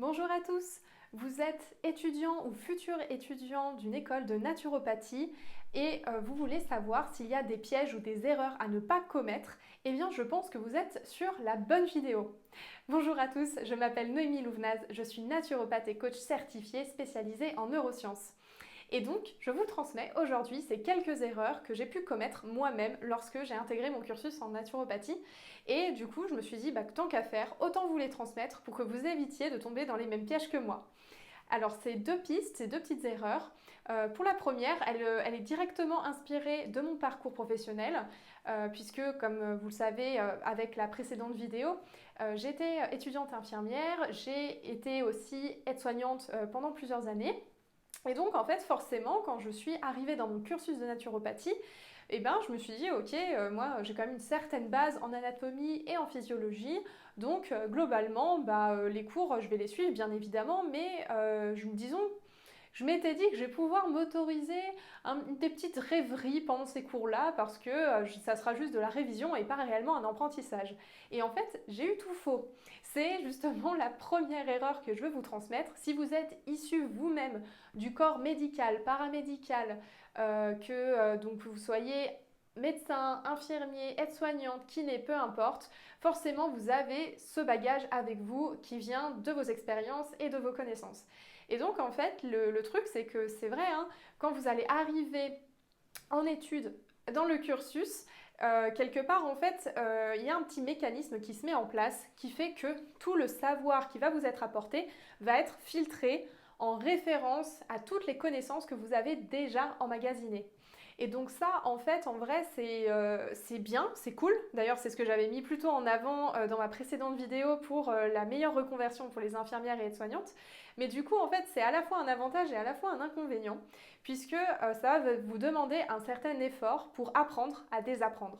Bonjour à tous, vous êtes étudiant ou futur étudiant d'une école de naturopathie et vous voulez savoir s'il y a des pièges ou des erreurs à ne pas commettre. Eh bien je pense que vous êtes sur la bonne vidéo. Bonjour à tous, je m'appelle Noémie Louvenaz, je suis naturopathe et coach certifiée spécialisée en neurosciences. Et donc, je vous transmets aujourd'hui ces quelques erreurs que j'ai pu commettre moi-même lorsque j'ai intégré mon cursus en naturopathie. Et du coup, je me suis dit, tant qu'à faire, autant vous les transmettre pour que vous évitiez de tomber dans les mêmes pièges que moi. Alors, ces deux pistes, ces deux petites erreurs. Pour la première, elle est directement inspirée de mon parcours professionnel, puisque, comme vous le savez, avec la précédente vidéo, j'étais étudiante infirmière, j'ai été aussi aide-soignante pendant plusieurs années. Et donc, en fait, forcément, quand je suis arrivée dans mon cursus de naturopathie, je me suis dit, ok, moi, j'ai quand même une certaine base en anatomie et en physiologie. Donc, globalement, les cours, je vais les suivre, bien évidemment, mais disons, je m'étais dit que je vais pouvoir m'autoriser des petites rêveries pendant ces cours-là parce que ça sera juste de la révision et pas réellement un apprentissage. Et en fait, j'ai eu tout faux. C'est justement la première erreur que je veux vous transmettre. Si vous êtes issu vous-même du corps médical, paramédical, donc vous soyez médecin, infirmier, aide-soignante, kiné, peu importe, forcément vous avez ce bagage avec vous qui vient de vos expériences et de vos connaissances. Et donc en fait, le truc c'est que c'est vrai, hein, quand vous allez arriver en études dans le cursus, quelque part en fait, il y a un petit mécanisme qui se met en place qui fait que tout le savoir qui va vous être apporté va être filtré en référence à toutes les connaissances que vous avez déjà emmagasinées. Et donc ça, en fait, en vrai, c'est bien, c'est cool. D'ailleurs, c'est ce que j'avais mis plutôt en avant dans ma précédente vidéo pour la meilleure reconversion pour les infirmières et aides-soignantes. Mais du coup, en fait, c'est à la fois un avantage et à la fois un inconvénient, puisque ça va vous demander un certain effort pour apprendre à désapprendre.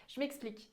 Je m'explique.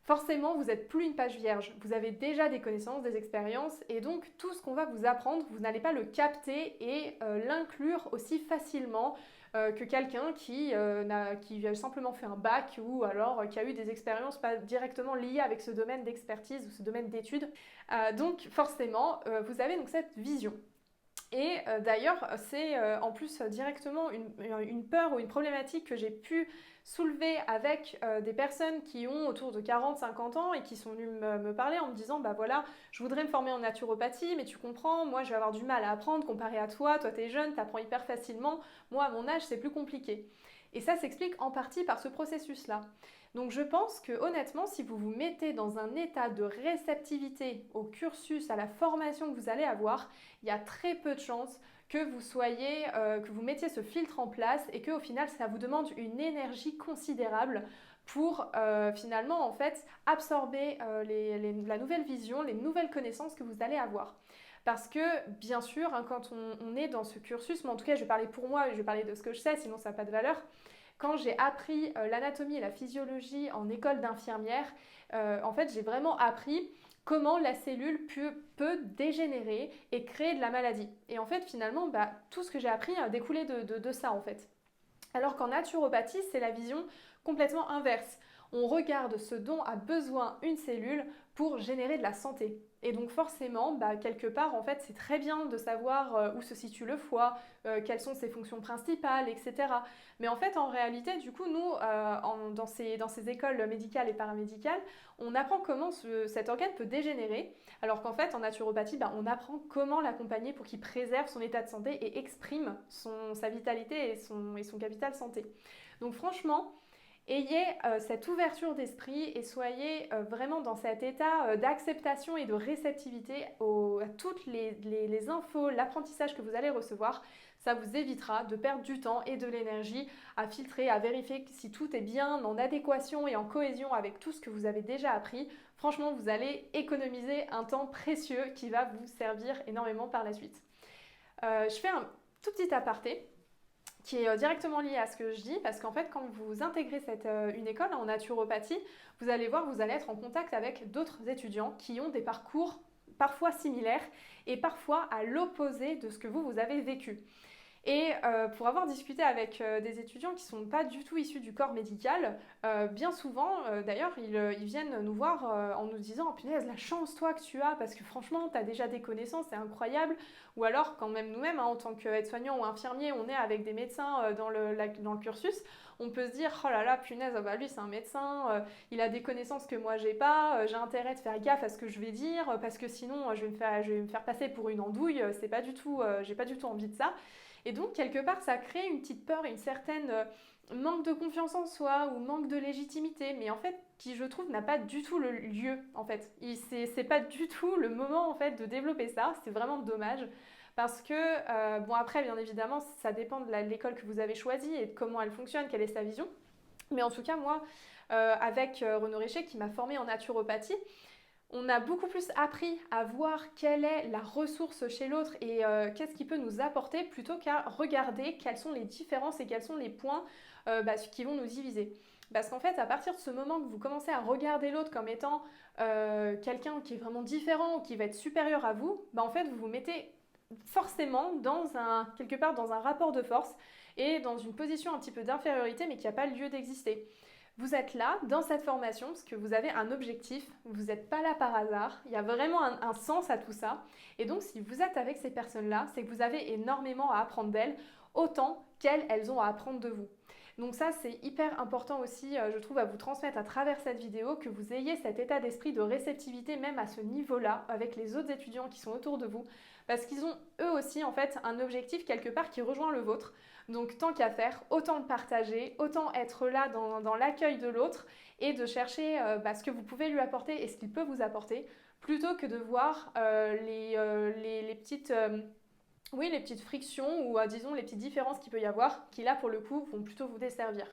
Forcément, vous n'êtes plus une page vierge, vous avez déjà des connaissances, des expériences, et donc tout ce qu'on va vous apprendre, vous n'allez pas le capter et l'inclure aussi facilement que quelqu'un qui a simplement fait un bac ou alors qui a eu des expériences pas directement liées avec ce domaine d'expertise ou ce domaine d'études. Donc forcément, vous avez donc cette vision. Et d'ailleurs, c'est en plus directement une peur ou une problématique que j'ai pu soulever avec des personnes qui ont autour de 40-50 ans et qui sont venues me parler en me disant, bah voilà, je voudrais me former en naturopathie, mais tu comprends, moi je vais avoir du mal à apprendre comparé à toi, toi t'es jeune, t'apprends hyper facilement, moi à mon âge c'est plus compliqué. Et ça s'explique en partie par ce processus-là. Donc je pense que honnêtement, si vous vous mettez dans un état de réceptivité au cursus, à la formation que vous allez avoir, il y a très peu de chances que vous mettiez ce filtre en place et qu'au final, ça vous demande une énergie considérable pour finalement en fait absorber la nouvelle vision, les nouvelles connaissances que vous allez avoir. Parce que bien sûr, hein, quand on est dans ce cursus, mais en tout cas je vais parler pour moi, je vais parler de ce que je sais, sinon ça n'a pas de valeur. Quand j'ai appris l'anatomie et la physiologie en école d'infirmière, en fait j'ai vraiment appris comment la cellule peut dégénérer et créer de la maladie. Et en fait, finalement, tout ce que j'ai appris a découlé de ça, en fait. Alors qu'en naturopathie, c'est la vision complètement inverse. On regarde ce dont a besoin une cellule pour générer de la santé. Et donc forcément, quelque part, en fait, c'est très bien de savoir où se situe le foie, quelles sont ses fonctions principales, etc. Mais en fait, en réalité, du coup, nous, dans ces écoles médicales et paramédicales, on apprend comment cet organe peut dégénérer, alors qu'en fait, en naturopathie, on apprend comment l'accompagner pour qu'il préserve son état de santé et exprime sa vitalité et son capital santé. Donc franchement, ayez cette ouverture d'esprit et soyez vraiment dans cet état d'acceptation et de réceptivité à toutes les infos, l'apprentissage que vous allez recevoir. Ça vous évitera de perdre du temps et de l'énergie à filtrer, à vérifier si tout est bien en adéquation et en cohésion avec tout ce que vous avez déjà appris. Franchement, vous allez économiser un temps précieux qui va vous servir énormément par la suite. Je fais un tout petit aparté qui est directement lié à ce que je dis, parce qu'en fait, quand vous intégrez une école en naturopathie, vous allez voir, vous allez être en contact avec d'autres étudiants qui ont des parcours parfois similaires et parfois à l'opposé de ce que vous avez vécu. Et pour avoir discuté avec des étudiants qui ne sont pas du tout issus du corps médical, bien souvent, d'ailleurs, ils viennent nous voir en nous disant: oh, punaise, la chance, toi, que tu as, parce que franchement, tu as déjà des connaissances, c'est incroyable. Ou alors, quand même nous-mêmes, hein, en tant qu'aide-soignant ou infirmier, on est avec des médecins dans le cursus, on peut se dire: oh là là, punaise, bah lui, c'est un médecin, il a des connaissances que moi, j'ai pas, j'ai intérêt de faire gaffe à ce que je vais dire, parce que sinon, je vais me faire passer pour une andouille, c'est pas du tout, j'ai pas du tout envie de ça. Et donc, quelque part, ça crée une petite peur, une certaine manque de confiance en soi ou manque de légitimité, mais en fait, qui, je trouve, n'a pas du tout le lieu, en fait. C'est pas du tout le moment, en fait, de développer ça. C'est vraiment dommage. Parce que, bon, après, bien évidemment, ça dépend de l'école que vous avez choisie et de comment elle fonctionne, quelle est sa vision. Mais en tout cas, moi, avec Renaud Richer, qui m'a formée en naturopathie, on a beaucoup plus appris à voir quelle est la ressource chez l'autre et qu'est-ce qui peut nous apporter plutôt qu'à regarder quelles sont les différences et quels sont les points qui vont nous diviser. Parce qu'en fait, à partir de ce moment que vous commencez à regarder l'autre comme étant quelqu'un qui est vraiment différent ou qui va être supérieur à vous, en fait, vous vous mettez forcément quelque part dans un rapport de force et dans une position un petit peu d'infériorité, mais qui n'a pas lieu d'exister. Vous êtes là dans cette formation parce que vous avez un objectif, vous n'êtes pas là par hasard, il y a vraiment un sens à tout ça. Et donc si vous êtes avec ces personnes-là, c'est que vous avez énormément à apprendre d'elles, autant qu'elles, elles ont à apprendre de vous. Donc ça, c'est hyper important aussi, je trouve, à vous transmettre à travers cette vidéo, que vous ayez cet état d'esprit de réceptivité même à ce niveau-là, avec les autres étudiants qui sont autour de vous, parce qu'ils ont eux aussi en fait un objectif quelque part qui rejoint le vôtre. Donc tant qu'à faire, autant le partager, autant être là dans l'accueil de l'autre et de chercher ce que vous pouvez lui apporter et ce qu'il peut vous apporter, plutôt que de voir les petites frictions ou disons les petites différences qu'il peut y avoir, qui là pour le coup vont plutôt vous desservir.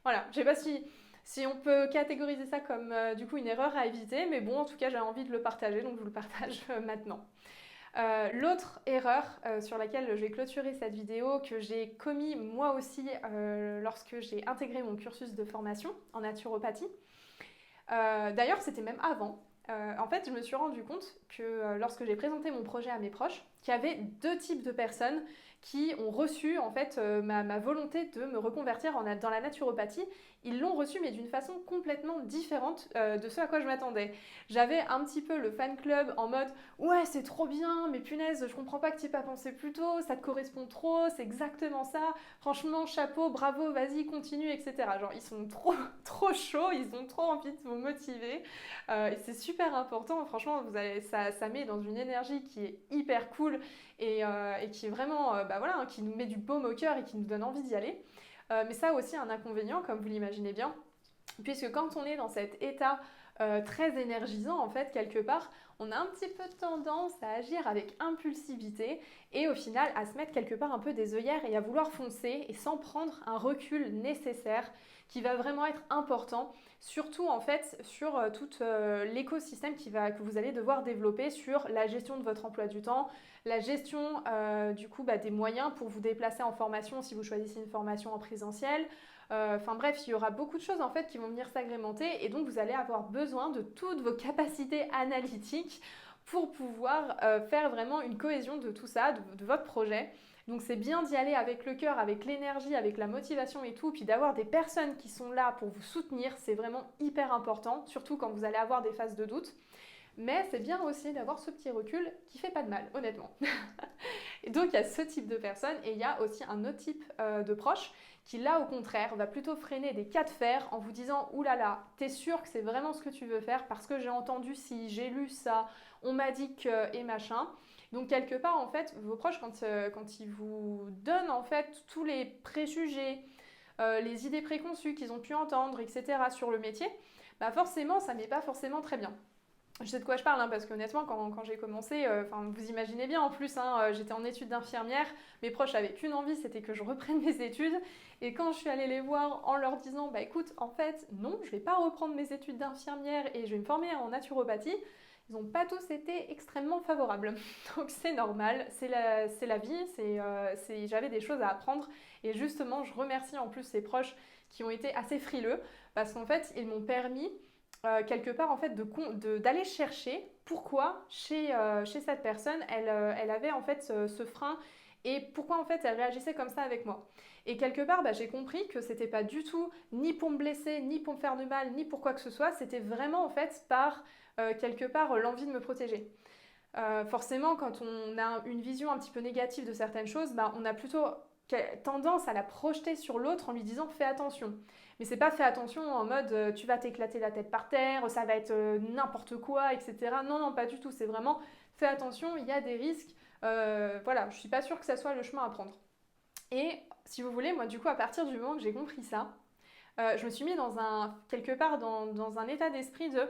Voilà, je sais pas si on peut catégoriser ça comme du coup une erreur à éviter, mais bon, en tout cas j'ai envie de le partager, donc je vous le partage maintenant. L'autre erreur sur laquelle je vais clôturer cette vidéo, que j'ai commis moi aussi lorsque j'ai intégré mon cursus de formation en naturopathie, d'ailleurs c'était même avant, en fait je me suis rendu compte que lorsque j'ai présenté mon projet à mes proches, qu'il y avait deux types de personnes qui ont reçu en fait ma volonté de me reconvertir dans la naturopathie. Ils l'ont reçu mais d'une façon complètement différente de ce à quoi je m'attendais. J'avais un petit peu le fan club en mode ouais c'est trop bien, mais punaise je comprends pas que tu aies pas pensé plus tôt, ça te correspond trop, c'est exactement ça, franchement chapeau, bravo, vas-y continue, etc. Genre ils sont trop chauds, ils ont trop envie de vous motiver et c'est super important, franchement ça met dans une énergie qui est hyper cool et qui est vraiment qui nous met du baume au cœur et qui nous donne envie d'y aller. Mais ça a aussi un inconvénient, comme vous l'imaginez bien, puisque quand on est dans cet état très énergisant, en fait, quelque part, on a un petit peu tendance à agir avec impulsivité et au final à se mettre quelque part un peu des œillères et à vouloir foncer et sans prendre un recul nécessaire qui va vraiment être important, surtout en fait sur tout l'écosystème que vous allez devoir développer sur la gestion de votre emploi du temps, la gestion des moyens pour vous déplacer en formation si vous choisissez une formation en présentiel. Enfin bref, il y aura beaucoup de choses en fait qui vont venir s'agrémenter et donc vous allez avoir besoin de toutes vos capacités analytiques pour pouvoir faire vraiment une cohésion de tout ça, de votre projet. Donc c'est bien d'y aller avec le cœur, avec l'énergie, avec la motivation et tout, puis d'avoir des personnes qui sont là pour vous soutenir, c'est vraiment hyper important, surtout quand vous allez avoir des phases de doute. Mais c'est bien aussi d'avoir ce petit recul qui fait pas de mal, honnêtement. Et donc il y a ce type de personnes et il y a aussi un autre type de proches qui là au contraire va plutôt freiner des cas de fer en vous disant « oulala, t'es sûr que c'est vraiment ce que tu veux faire parce que j'ai entendu si, j'ai lu ça, on m'a dit que et machin ». Donc quelque part en fait vos proches quand ils vous donnent en fait tous les préjugés, les idées préconçues qu'ils ont pu entendre, etc. sur le métier, forcément ça met pas forcément très bien. Je sais de quoi je parle, parce qu'honnêtement, quand j'ai commencé, vous imaginez bien en plus, j'étais en études d'infirmière, mes proches n'avaient qu'une envie, c'était que je reprenne mes études. Et quand je suis allée les voir en leur disant, écoute, en fait, non, je ne vais pas reprendre mes études d'infirmière et je vais me former en naturopathie, ils n'ont pas tous été extrêmement favorables. Donc c'est normal, c'est la vie, j'avais des choses à apprendre. Et justement, je remercie en plus ces proches qui ont été assez frileux, parce qu'en fait, ils m'ont permis quelque part en fait d'aller chercher pourquoi chez cette personne elle avait en fait ce frein et pourquoi en fait elle réagissait comme ça avec moi. Et quelque part, j'ai compris que c'était pas du tout ni pour me blesser, ni pour me faire du mal, ni pour quoi que ce soit, c'était vraiment en fait par quelque part l'envie de me protéger. Forcément, quand on a une vision un petit peu négative de certaines choses, on a plutôt tendance à la projeter sur l'autre en lui disant fais attention. Mais c'est pas fais attention en mode tu vas t'éclater la tête par terre, ça va être n'importe quoi, etc. Non, non, pas du tout. C'est vraiment fais attention, il y a des risques. Voilà, je suis pas sûre que ça soit le chemin à prendre. Et si vous voulez, moi du coup, à partir du moment que j'ai compris ça, je me suis mis quelque part dans un état d'esprit de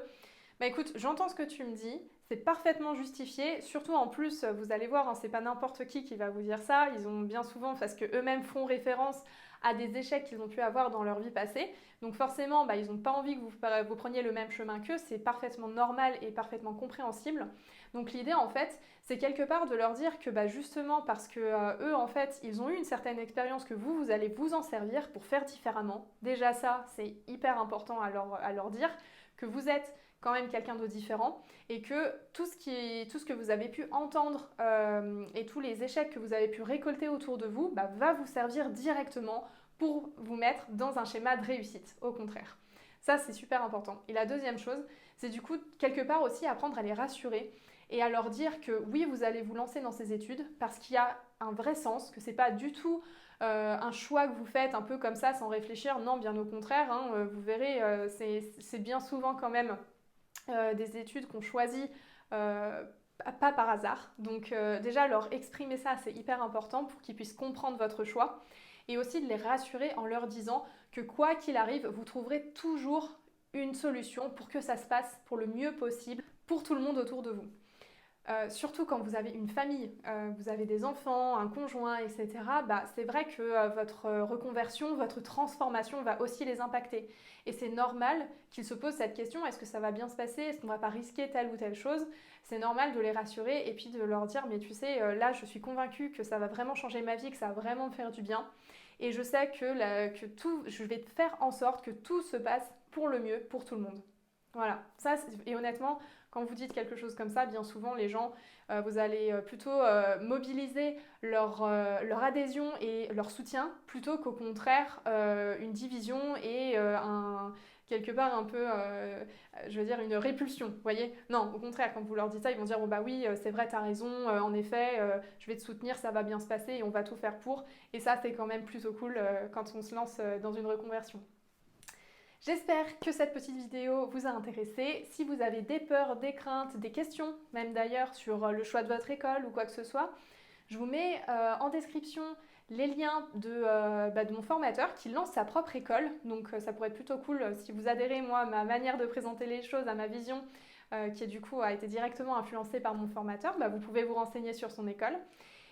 écoute, j'entends ce que tu me dis, c'est parfaitement justifié, surtout en plus, vous allez voir, c'est pas n'importe qui va vous dire ça, ils ont bien souvent, parce qu'eux-mêmes font référence à des échecs qu'ils ont pu avoir dans leur vie passée, donc forcément, ils n'ont pas envie que vous preniez le même chemin qu'eux, c'est parfaitement normal et parfaitement compréhensible. Donc l'idée, en fait, c'est quelque part de leur dire que justement, parce que eux, en fait, ils ont eu une certaine expérience que vous allez vous en servir pour faire différemment. Déjà ça, c'est hyper important à leur dire, que vous êtes quand même quelqu'un de différent et que tout ce que vous avez pu entendre et tous les échecs que vous avez pu récolter autour de vous va vous servir directement pour vous mettre dans un schéma de réussite, au contraire. Ça, c'est super important. Et la deuxième chose, c'est du coup, quelque part aussi apprendre à les rassurer et à leur dire que oui, vous allez vous lancer dans ces études parce qu'il y a un vrai sens, que c'est pas du tout un choix que vous faites un peu comme ça sans réfléchir. Non, bien au contraire, vous verrez, c'est bien souvent quand même des études qu'on choisit pas par hasard. Donc déjà, leur exprimer ça, c'est hyper important pour qu'ils puissent comprendre votre choix. Et aussi de les rassurer en leur disant que quoi qu'il arrive, vous trouverez toujours une solution pour que ça se passe pour le mieux possible pour tout le monde autour de vous. Surtout quand vous avez une famille, vous avez des enfants, un conjoint, etc. C'est vrai que votre reconversion, votre transformation va aussi les impacter. Et c'est normal qu'ils se posent cette question, est-ce que ça va bien se passer? Est-ce qu'on ne va pas risquer telle ou telle chose? C'est normal de les rassurer et puis de leur dire, mais tu sais, là je suis convaincue que ça va vraiment changer ma vie, que ça va vraiment me faire du bien. Et je sais que je vais faire en sorte que tout se passe pour le mieux, pour tout le monde. Voilà, ça, et honnêtement, quand vous dites quelque chose comme ça, bien souvent, les gens, vous allez plutôt mobiliser leur adhésion et leur soutien, plutôt qu'au contraire, une division et quelque part un peu, je veux dire, une répulsion, vous voyez? Non, au contraire, quand vous leur dites ça, ils vont dire, bon oui, c'est vrai, t'as raison, en effet, je vais te soutenir, ça va bien se passer et on va tout faire pour. Et ça, c'est quand même plutôt cool quand on se lance dans une reconversion. J'espère que cette petite vidéo vous a intéressé. Si vous avez des peurs, des craintes, des questions, même d'ailleurs sur le choix de votre école ou quoi que ce soit, je vous mets en description les liens de mon formateur qui lance sa propre école. Donc ça pourrait être plutôt cool si vous adhérez, moi, à ma manière de présenter les choses, à ma vision, qui du coup a été directement influencée par mon formateur, vous pouvez vous renseigner sur son école.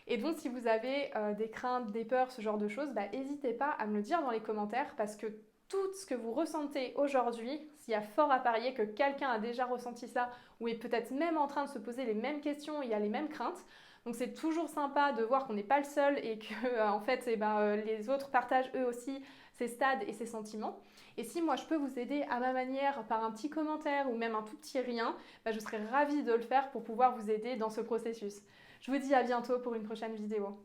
Et donc si vous avez des craintes, des peurs, ce genre de choses, n'hésitez pas à me le dire dans les commentaires parce que tout ce que vous ressentez aujourd'hui, s'il y a fort à parier que quelqu'un a déjà ressenti ça ou est peut-être même en train de se poser les mêmes questions, il y a les mêmes craintes. Donc c'est toujours sympa de voir qu'on n'est pas le seul et que en fait les autres partagent eux aussi ces stades et ces sentiments. Et si moi je peux vous aider à ma manière par un petit commentaire ou même un tout petit rien, je serais ravie de le faire pour pouvoir vous aider dans ce processus. Je vous dis à bientôt pour une prochaine vidéo.